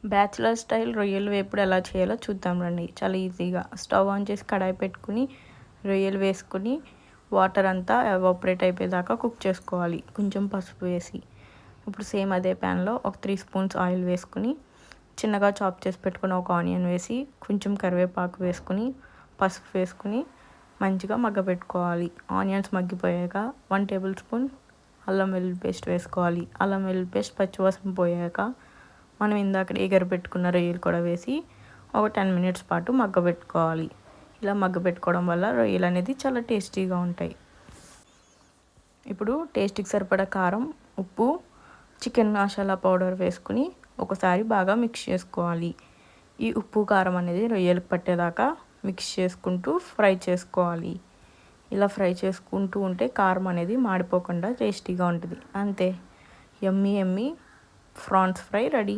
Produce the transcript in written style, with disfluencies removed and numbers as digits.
Bachelor style రొయ్యలు వేపుడు ఎలా చేయాలో చూద్దాం రండి. చాలా ఈజీగా స్టవ్ ఆన్ చేసి కడాయి పెట్టుకుని రొయ్యలు వేసుకుని వాటర్ అంతా ఎవాపరేట్ అయిపోయేదాకా కుక్ చేసుకోవాలి కొంచెం పసుపు వేసి. ఇప్పుడు సేమ్ అదే ప్యాన్లో ఒక 3 స్పూన్స్ ఆయిల్ వేసుకుని చిన్నగా చాప్ చేసి పెట్టుకుని ఒక ఆనియన్ వేసి కొంచెం కరివేపాకు వేసుకుని పసుపు వేసుకుని మంచిగా మగ్గపెట్టుకోవాలి. ఆనియన్స్ మగ్గిపోయాక 1 టేబుల్ స్పూన్ అల్లం వెల్లుల్లి పేస్ట్ వేసుకోవాలి. అల్లం వెల్లుల్లి పేస్ట్ పచ్చివాసన పోయాక మనం ఇందాక ఎగరబెట్టుకున్న రొయ్యలు కూడా వేసి ఒక 10 మినిట్స్ పాటు మగ్గబెట్టుకోవాలి. ఇలా మగ్గబెట్టుకోవడం వల్ల రొయ్యలు అనేది చాలా టేస్టీగా ఉంటాయి. ఇప్పుడు టేస్ట్కి సరిపడా కారం, ఉప్పు, చికెన్ మసాలా పౌడర్ వేసుకుని ఒకసారి బాగా మిక్స్ చేసుకోవాలి. ఈ ఉప్పు కారం అనేది రొయ్యలకు పట్టేదాకా మిక్స్ చేసుకుంటూ ఫ్రై చేసుకోవాలి. ఇలా ఫ్రై చేసుకుంటూ ఉంటే కారం అనేది మాడిపోకుండా టేస్టీగా ఉంటుంది. అంతే, యమ్మీ యమ్మీ ప్రాన్స్ ఫ్రై రెడీ.